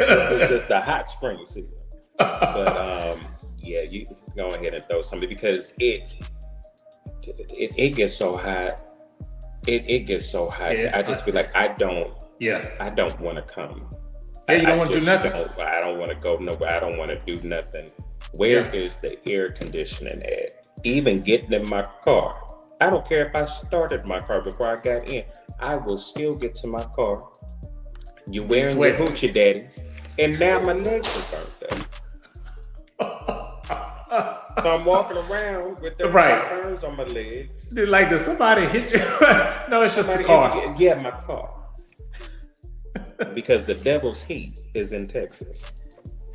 This is just the hot spring season. But yeah, you go ahead and throw something because it gets so hot. It gets so hot. Yes. I just feel like I don't want to come. Yeah, you don't want to do nothing. I don't want to go nowhere. I don't want to do nothing. Where is the air conditioning at? Even getting in my car. I don't care if I started my car before I got in. I will still get to my car. You wearing your hoochie daddies. And now my legs are burnt up. So I'm walking around with the burns on my legs. Dude, like, does somebody hit you? No, it's just the car. Yeah, my car. Because the devil's heat is in Texas.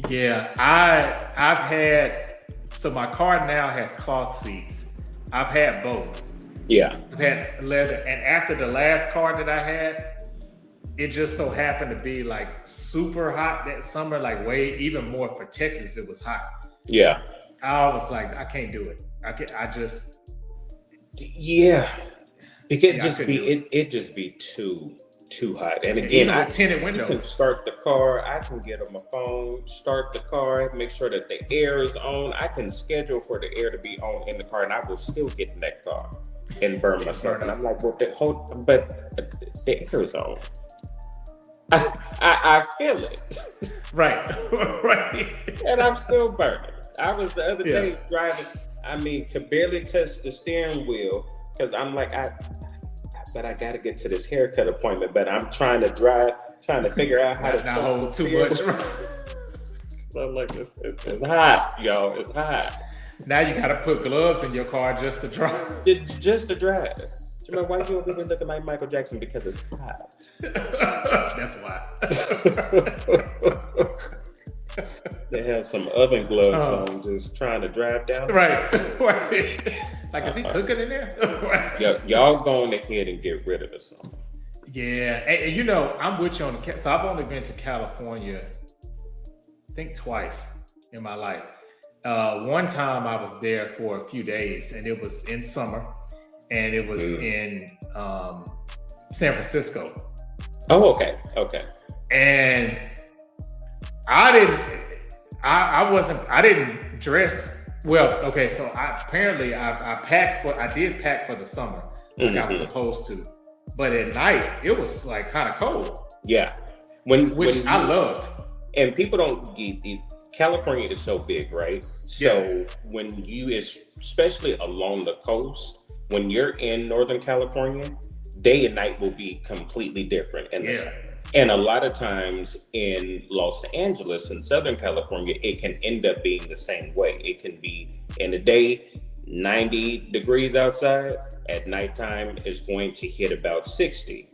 Yeah, I've had, so my car now has cloth seats. I've had both. Yeah. I've had leather, and after the last car that I had, it just so happened to be like super hot that summer, like way even more for Texas. It was hot. Yeah. I was like, I can't do it. Yeah. Because it just be too hot. And again, even with tinted windows. You can start the car. I can get on my phone, start the car, make sure that the air is on. I can schedule for the air to be on in the car, and I will still get in that car and burn myself. And I'm like, well, but the air is on. I feel it. Right. And I'm still burning. I was the other day driving. I mean, could barely touch the steering wheel because I'm like, but I got to get to this haircut appointment. But I'm trying to figure out how to not hold too much. I'm like, it's hot, y'all. It's hot. Now you got to put gloves in your car just to drive. Just to drive. You know why you don't even looking like Michael Jackson? Because it's hot. That's why. They have some oven gloves on, just trying to drive down. Right. Like, is he cooking in there? Y'all going ahead and get rid of the summer. Yeah, and you know, I'm with you on the. So I've only been to California, I think twice in my life. One time I was there for a few days, and it was in summer, and it was in San Francisco. Oh, okay. And I didn't dress well. Okay, so I did pack for the summer like I was supposed to, but at night it was like kind of cold. Yeah, which I loved. And people don't get it. California is so big, right? So when you, especially along the coast, when you're in Northern California, day and night will be completely different. And a lot of times in Los Angeles and Southern California, it can end up being the same way. It can be in the day, 90 degrees outside. At nighttime, it's going to hit about 60.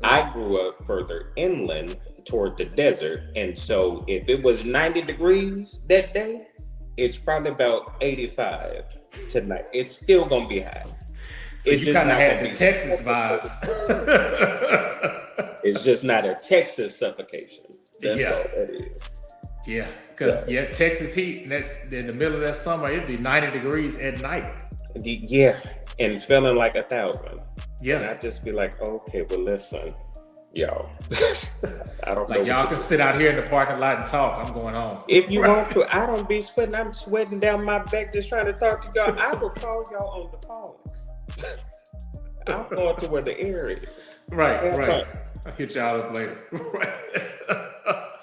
I grew up further inland toward the desert. And so if it was 90 degrees that day, it's probably about 85 tonight. It's still going to be hot. So you kind of had the Texas vibes. It's just not a Texas suffocation. That's all that is. Yeah, because Texas heat, and that's in the middle of that summer, it'd be 90 degrees at night. Yeah, and feeling like 1,000. Yeah. And I'd just be like, okay, well, listen, y'all. I don't know. Like, y'all can sit out here in the parking lot and talk. I'm going home. If you want to, I don't be sweating. I'm sweating down my back just trying to talk to y'all. I will call y'all on the phone. I'm going to where the air is. Right. I'll hit y'all up later.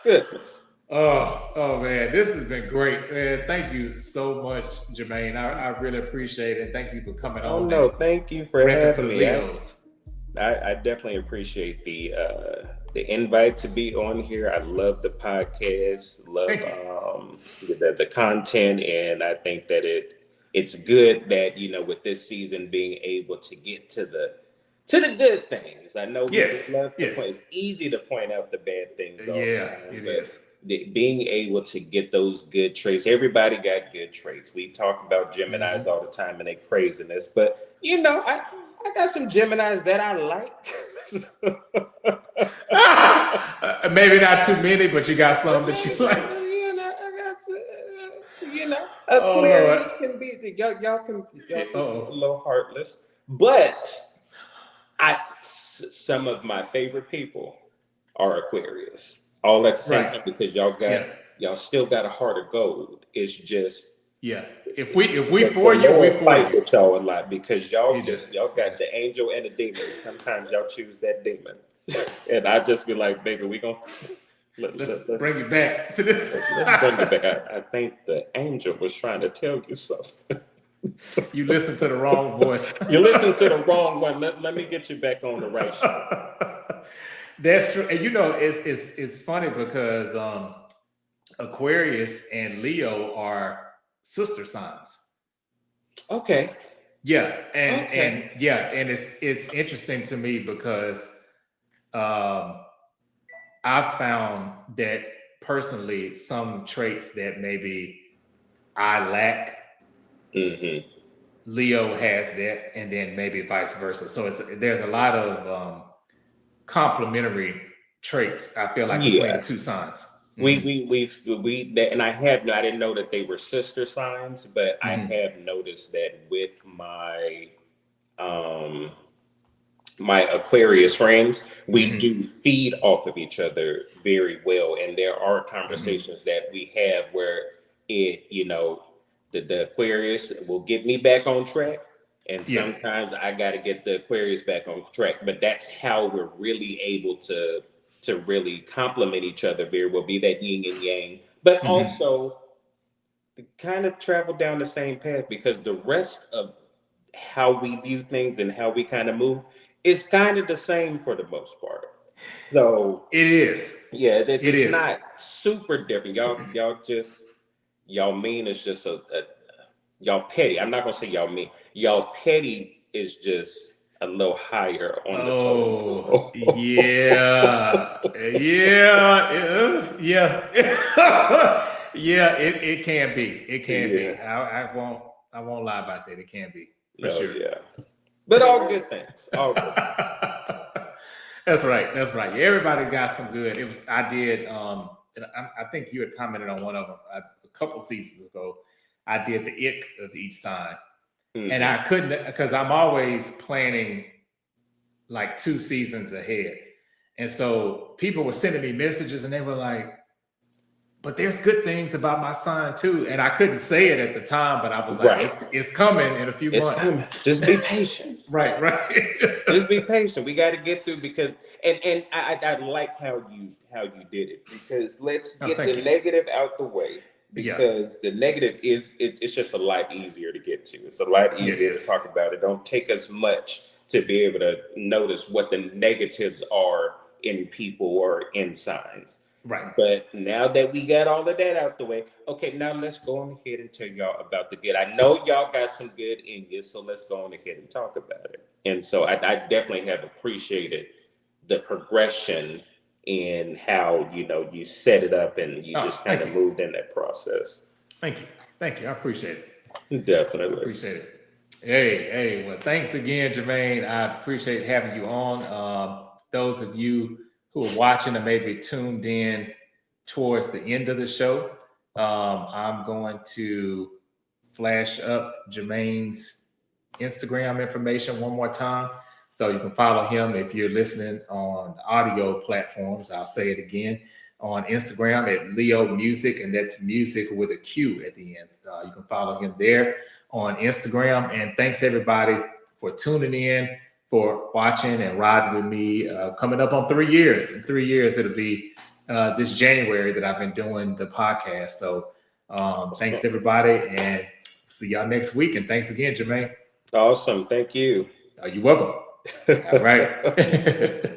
Goodness. Oh man, this has been great, man. Thank you so much, Jermaine. I really appreciate it. Thank you for coming on. Oh no, thank you for having me. I definitely appreciate the invite to be on here. I love the podcast, love the content, and I think that it's good that, you know, with this season being able to get to the good things. I know we just love to point. It's easy to point out the bad things all the time, it is. Being able to get those good traits. Everybody got good traits. We talk about Geminis all the time and their craziness, but you know, I got some Geminis that I like. Maybe not too many, but you got some that you like. Aquarius can be y'all can be a little heartless, but some of my favorite people are Aquarius. all at the same Right. time because y'all still got a heart of gold. It's just Yeah. If we the for you, we Lord for fight you. with y'all a lot because He did. y'all Yeah. got the angel and the demon. Sometimes y'all choose that demon, and I just be like, baby, we gonna Let's let's bring it back to this. let's bring it back. I think the angel was trying to tell you something. You listen to the wrong voice. You listened to the wrong one. Let me get you back on the right show. That's true. And it's funny because Aquarius and Leo are sister signs. Okay. Yeah, and Okay. it's interesting to me because I've found that personally some traits that maybe I lack, Mm-hmm. Leo has that, and then maybe vice versa. So there's a lot of complementary traits, I feel like, between the Yeah. two signs. We Mhm, we we that, and I didn't know that they were sister signs, but I mhm, have noticed that with um my Aquarius friends, we mhm, do feed off of each other very well. And there are mhm. conversations that we have where the Aquarius will get me back on track. And Yeah. sometimes I got to get the Aquarius back on track. But that's how we're really able to really complement each other very well, be that yin and yang, but Mhm. also kind of travel down the same path because the rest of how we view things and how we kind of move is kind of the same for the most part. So It is. yeah, this It it's is. not super different. Y'all mean is just y'all petty. I'm not gonna say y'all mean. Y'all petty is just a little higher on the totem Oh, pole. yeah. Yeah. Yeah. Yeah, it can be. It can Yeah. be. I won't lie about that. It can be for Oh sure. yeah. But all good things. All good things. That's right. That's right. Yeah, everybody got some good. I did and I think you had commented on one of them a couple seasons ago. I did the ick of each sign. And Hmm. I couldn't, because I'm always planning like 2 seasons ahead. And so people were sending me messages and they were like, but there's good things about my sign too. And I couldn't say it at the time, but I was like, Right. it's coming in a few It's months. coming. Just be patient. Right, right. Just be patient. We got to get through because and I like how you did it because let's Oh, get thank the you. negative out the way Yeah, because the negative it's just a lot easier to get to. It's a lot yeah, it easier to is. talk about. It don't take us much to be able to notice what the negatives are in people or in signs. Right. But now that we got all of that out the way, okay, now let's go on ahead and tell y'all about the good. I know y'all got some good in you, so let's go on ahead and talk about it. And so I definitely have appreciated the progression in how you set it up and you Oh, just kind thank of you. moved in that process. Thank you. Thank you. I appreciate it. I Definitely. appreciate it. Hey, well, thanks again, Jermaine. I appreciate having you on. Those of you who are watching and maybe tuned in towards the end of the show, I'm going to flash up Jermaine's Instagram information one more time. So you can follow him if you're listening on audio platforms. I'll say it again on Instagram at Leo Music, and that's music with a Q at the end. You can follow him there on Instagram. And thanks everybody for tuning in, for watching and riding with me. Coming up on 3 years. In 3 years, it'll be this January that I've been doing the podcast. So thanks everybody, and see y'all next week. And thanks again, Jermaine. Awesome. Thank you. You're welcome. All right.